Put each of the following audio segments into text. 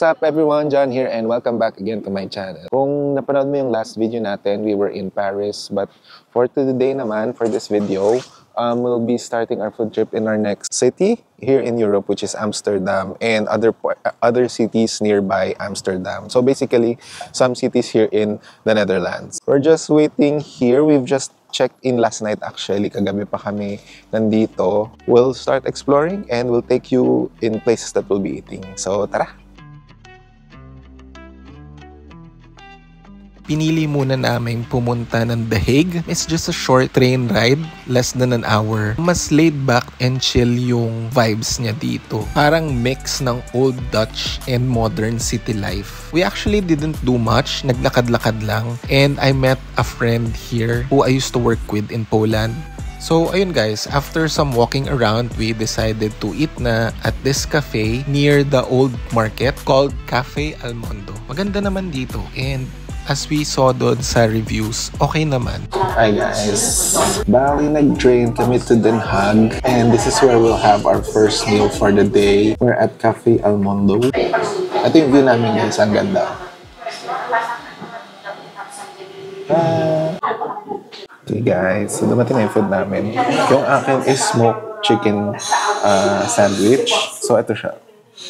What's up everyone, John here and welcome back again to my channel. Kung napanood mo yung last video natin, we were in Paris. But for today naman, for this video, we'll be starting our food trip in our next city here in Europe, which is Amsterdam, and other cities nearby Amsterdam. So basically, some cities here in the Netherlands. We're just waiting here. We've just checked in last night actually. Kagabi pa kami nandito. We'll start exploring and we'll take you in places that we'll be eating. So tara! Pinili muna namin pumunta ng The Hague. It's just a short train ride, less than an hour. Mas laid back and chill yung vibes niya dito. Parang mix ng old Dutch and modern city life. We actually didn't do much, naglakad-lakad lang. And I met a friend here who I used to work with in Poland. So, ayun guys, after some walking around, we decided to eat na at this cafe near the old market called Cafe Almondo. Maganda naman dito and as we saw doon sa reviews, okay naman. Hi guys! Bali nag-train kami to Den Haag and this is where we'll have our first meal for the day. We're at Cafe Almondo. Ito yung view namin guys, ang ganda. Okay guys, so dumating na yung food namin. Yung akin is smoked chicken sandwich. So ito siya.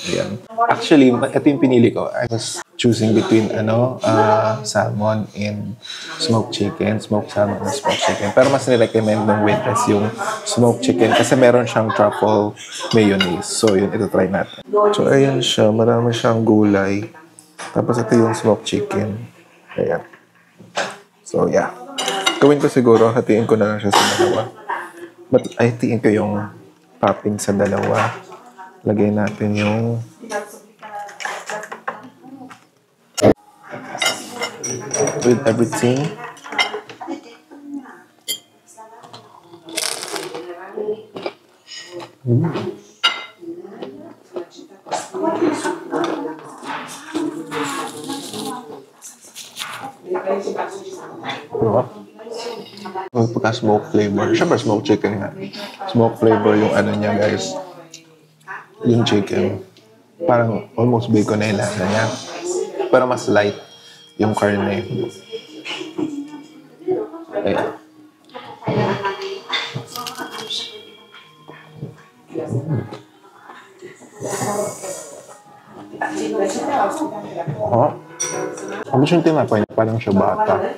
Ayan. Actually, ito yung pinili ko. I was choosing between salmon and smoked chicken. Smoked salmon and smoked chicken. Pero mas nirecommend ng waitress yung smoked chicken kasi meron siyang truffle mayonnaise. So yun, ito try natin. So ayan siya, marami siyang gulay. Tapos ito yung smoked chicken. Ayan. So yeah. Gawin ko siguro, hatiin ko na lang siya sa dalawa. But hatiin ko yung topping sa dalawa. Lagay natin yung with everything. Pagka-smoke flavor. Siyempre, smoked chicken nga. Smoke flavor yung ano niya, guys. Yung chicken. Parang almost bacon na yung lasa niya. Pero mas light yung karne. Ayan. Ang gusto yung tinapay, parang siya bata.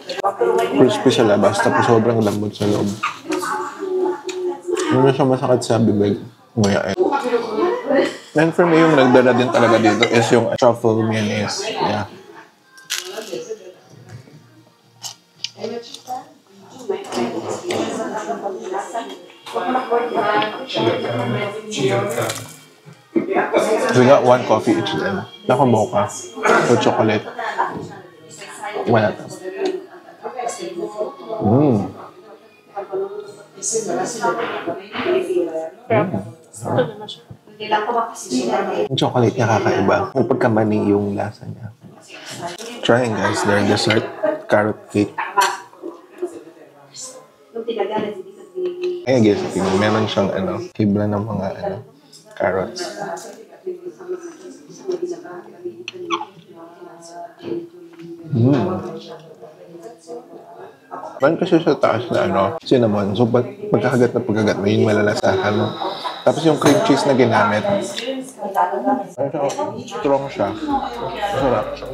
Crispy sa labas, tapos sobrang lambot sa loob. Hindi siya masakit sa bibig. Nguyain. And for me, yung nagdala din talaga dito is yung truffle mayonnaise. Yeah. We got one coffee each then. Nako mocha or chocolate. Wala to. Yung chocolate niya kakaiba. May pagkamani yung lasa niya. Trying guys, their dessert, carrot cake. Ayan guys, meron siyang hibla ng mga carrots. Parang kasi sa taas na cinnamon. So pagkakagat na pagkagat mo, yung malalasahan. Tapos yung cream cheese na ginamit, strong siya. Masarap siya.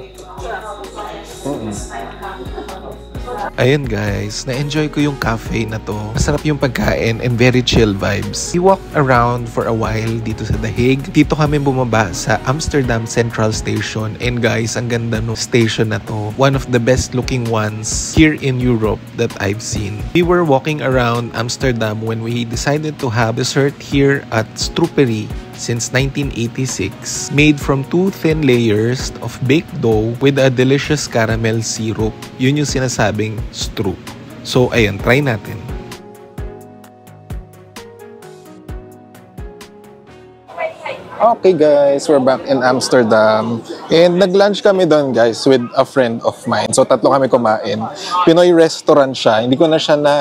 Ayun guys, na-enjoy ko yung cafe na to. Masarap yung pagkain and very chill vibes. We walked around for a while dito sa The Hague. Dito kami bumaba sa Amsterdam Central Station. And guys, ang ganda no station na to. One of the best looking ones here in Europe that I've seen. We were walking around Amsterdam when we decided to have dessert here at Stroepery since 1986, made from 2 thin layers of baked dough with a delicious caramel syrup. Yun yung sinasabing stroop. So, ayan, try natin. Okay guys, we're back in Amsterdam. And nag-lunch kami doon guys with a friend of mine. So tatlo kami kumain. Pinoy restaurant siya. Hindi ko na siya na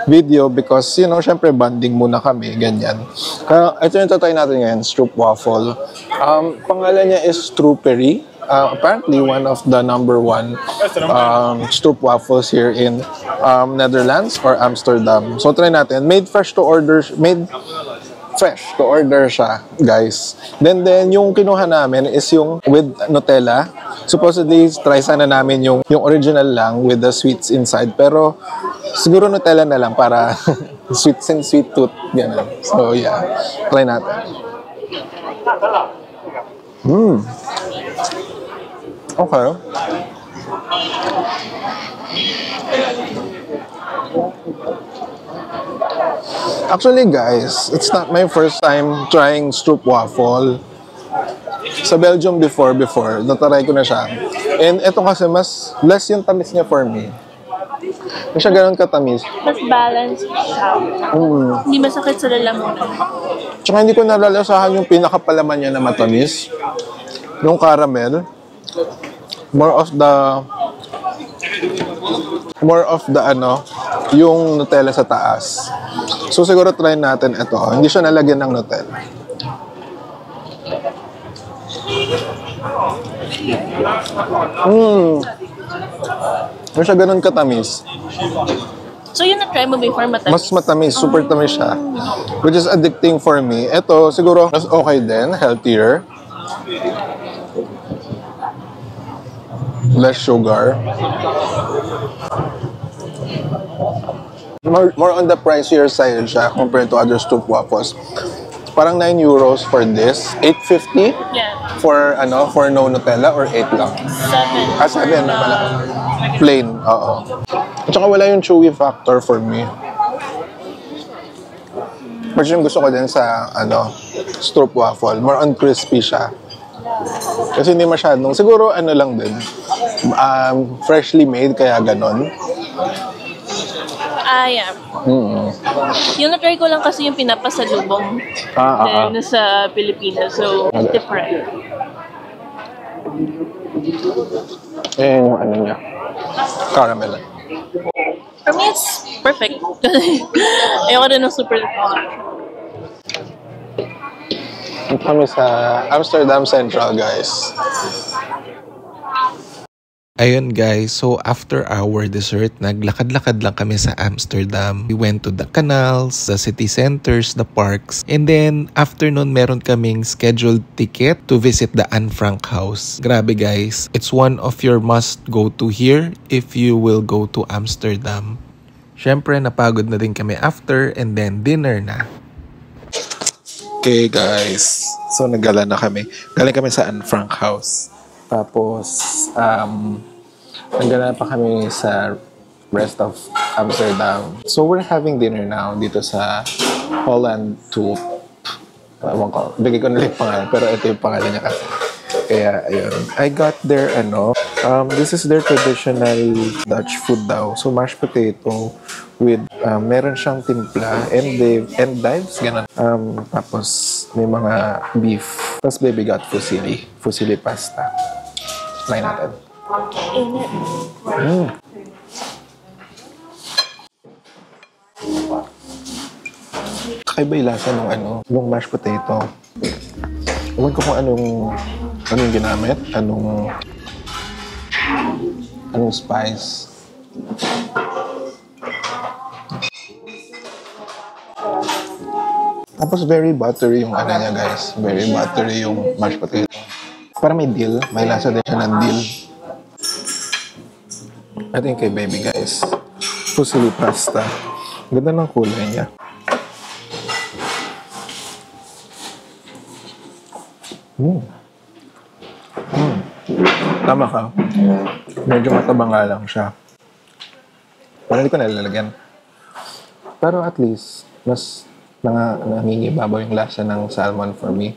video because you know, syempre banding muna kami, ganyan. Kaya ito yung tatay natin ngayon, stroopwafel. Pangalan niya is Stroopery. Apparently one of the number one stroopwafels here in Netherlands or Amsterdam. So try natin. Made fresh to order siya, guys. Then yung kinuha namin is yung with Nutella. Supposedly, try sana namin yung original lang with the sweets inside. Pero, siguro Nutella na lang para sweets and sweet tooth. Ganun. So, yeah. Try natin. Okay. Actually guys, it's not my first time trying stroopwafel. Sa Belgium before, nataray ko na siya. And ito kasi mas less yung tamis niya for me. Hindi siya ganun katamis. Mas balanced siya. Hindi masakit sa lalamunan. Tsaka hindi ko nalalasahan yung pinakapalaman niya na matamis. Yung caramel. More of the yung Nutella sa taas. So siguro try natin ito. Hindi siya nalagyan ng Nutella. Hindi siya ganun katamis. So yun na-try mo before matamis? Mas matamis, super tamis siya. Which is addicting for me. Ito siguro mas okay din, healthier. Less sugar. More on the pricier side siya compared to other stroopwafels. Parang 9 euros for this. 8.50 for no Nutella or 8 lang. 7 na pala. Plain, oo. At saka wala yung chewy factor for me. But yung gusto ko din sa stroopwafel, more on crispy siya. Kasi hindi masyadong, siguro lang din, freshly made, kaya ganon. Yeah. Yung na-try ko lang kasi yung pinapasalubong sa Pilipinas. So, different. Ayan yung niya. Caramel. For me, it's perfect. Ayoko na ng super. Kami sa Amsterdam Central, guys. Ayun guys, so after our dessert, naglakad-lakad lang kami sa Amsterdam. We went to the canals, the city centers, the parks. And then, after nun, meron kaming scheduled ticket to visit the Anne Frank house. Grabe guys, it's one of your must-go-to here if you will go to Amsterdam. Syempre, napagod na din kami after and then dinner na. Okay guys, so nagala na kami. Galing kami sa Anne Frank house. Tapos, nagala pa kami sa rest of Amsterdam. So, we're having dinner now dito sa Holland 2. Bigay ko na lang yung pangalan, pero ito yung pangalan niya kasi. Kaya, ayun. I got their, this is their traditional Dutch food daw. So, mashed potato with, meron siyang timpla, endives, ganun. Tapos, may mga beef. Tapos, baby got fusilli pasta. Try natin. Kakaiba yung lasa ng mashed potato. Ewan ko kung anong ginamit, anong spice. Tapos very buttery yung niya guys. Very buttery yung mashed potato. Parang may dill. May lasa din siya ng dill. Ito yung kay baby guys. Fusilli pasta. Ganda ng kulay niya. Tama ka. Medyo matabang nga lang siya. Parang hindi ko nalalagyan. Pero at least, mas nangingibabaw yung lasa ng salmon for me.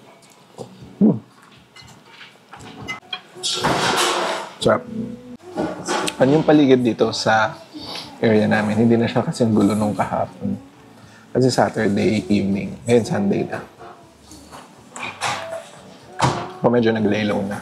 Sarap. Ano yung paligid dito sa area namin? Hindi na siya kasing gulo nung kahapon. Kasi Saturday evening. Ngayon Sunday na. So, medyo naglaylaw na.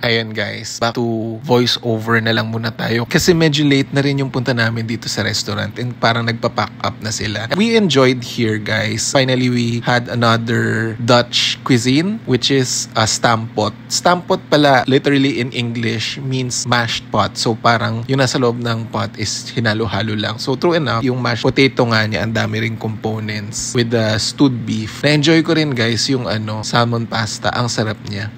Ayan guys, back to voice over na lang muna tayo. Kasi medyo late na rin yung punta namin dito sa restaurant and parang nagpa-pack up na sila. We enjoyed here guys. Finally, we had another Dutch cuisine which is a stampot. Stampot pala, literally in English, means mashed pot. So parang yung nasa loob ng pot is hinalo-halo lang. So true enough, yung mashed potato nga niya, ang dami ring components with the stewed beef. Na-enjoy ko rin guys yung salmon pasta. Ang sarap niya.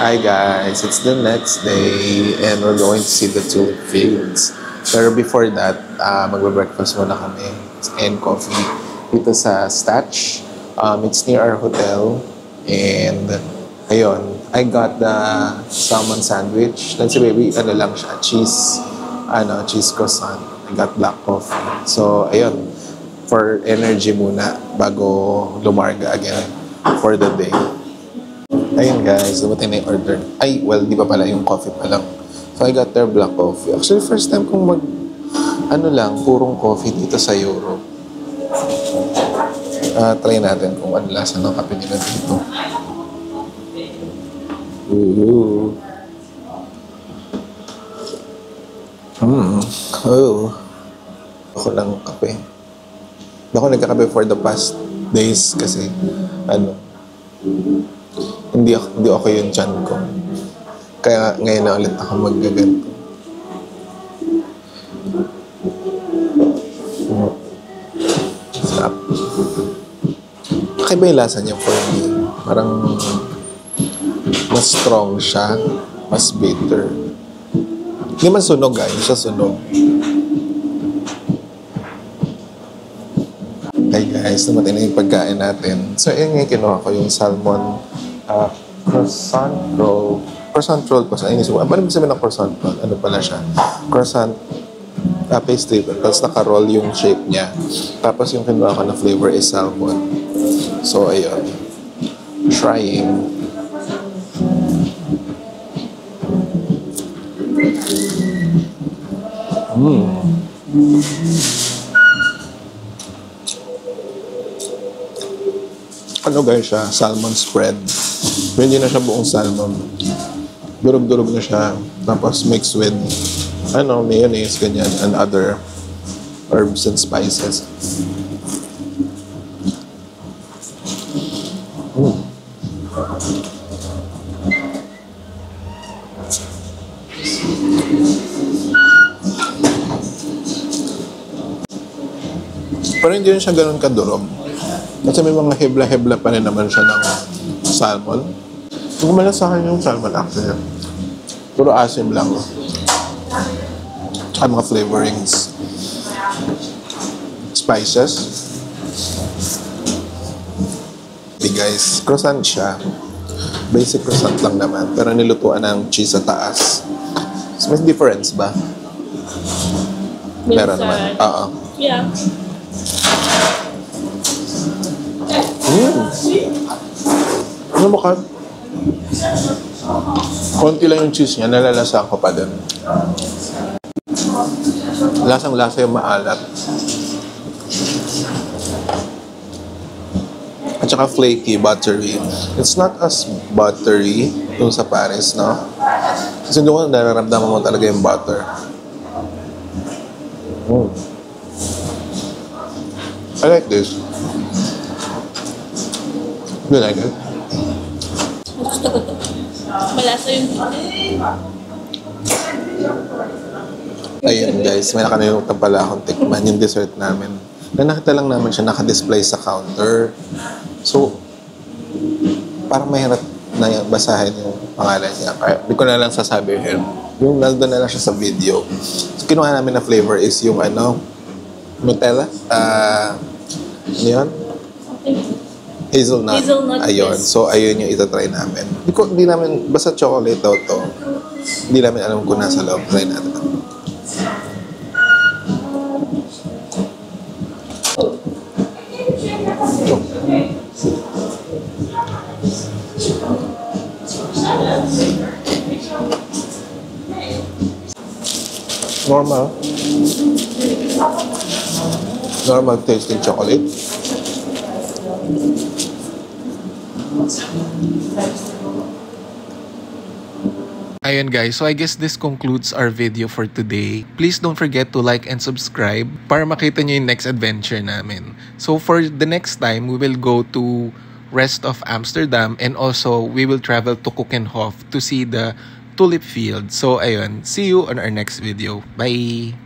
Hi guys, it's the next day and we're going to see the tulip fields. Pero before that, magbe-breakfast muna kami and coffee dito sa Statch. It's near our hotel and ayun, I got the salmon sandwich. Then si baby, lang siya, cheese croissant. I got black coffee. So ayun, for energy muna bago lumarga again for the day. Ayun guys, dumating na yung order. Di pa pala, yung coffee pa lang. So I got their black coffee. Actually, first time kong purong coffee dito sa Europe. Try natin kung ano lasa ng kape nila dito. Ooh. Ako lang kape. Ako nagkakape for the past days kasi hindi okay yung tiyan ko. Kaya ngayon na ulit ako maggaganto. Sarap. Kakaiba yung lasa niya for me. Parang mas strong siya. Mas bitter. Hindi man sunog Hindi siya sunog. Okay guys, namatay na yung pagkain natin. So yun nga kinuha ko yung salmon croissant roll. Croissant roll po sa English. Ano ba sabihin ng croissant roll? Ano pala siya? Croissant pastry. Tapos naka-roll yung shape niya. Tapos yung kinuha ko na flavor is salmon. So, ayun. Trying. Ano guys siya? Salmon spread. Pero hindi na siya buong salmon. Durog-durog na siya. Tapos mixed with mayonnaise, ganyan, and other herbs and spices. Pero hindi rin siya ganun kadurog. Kasi may mga hebla-hebla pa rin naman siya ng salmon. Kung kumala sa akin yung salmon actually, puro asim lang. Tsaka mga flavorings. Spices. Guys, croissant siya. Basic croissant lang naman. Pero nilutuan ng cheese sa taas. So, may difference ba? Meron naman. Oo. Yeah. Ano mo ka? Konti lang yung cheese niya, nalalasahan ko pa din. Lasang-lasa yung maalat. At saka flaky, buttery. It's not as buttery yung sa Paris, no? Kasi doon nararamdaman mo talaga yung butter. I like this. You like it? Gusto ko to. Malasa yung Ayun guys, may nakalimutan pala akong tikman yung dessert namin. Nakita lang naman siya naka-display sa counter. So, parang mahirap na basahin yung pangalan niya. Kaya hindi ko na lang sasabihin. Yung nandun na lang siya sa video. So, kinuha namin na flavor is yung Nutella. Ano yun? Hazelnut. Ayun. Yes. So, ayun yung itatry namin. Hindi namin, basta chocolate daw to. Hindi namin alam kung nasa loob. Try natin. Normal tasting chocolate. Ayun guys, so I guess this concludes our video for today. Please don't forget to like and subscribe para makita nyo yung next adventure namin. So for the next time, we will go to rest of Amsterdam and also we will travel to Keukenhof to see the tulip field. So ayun, see you on our next video. Bye!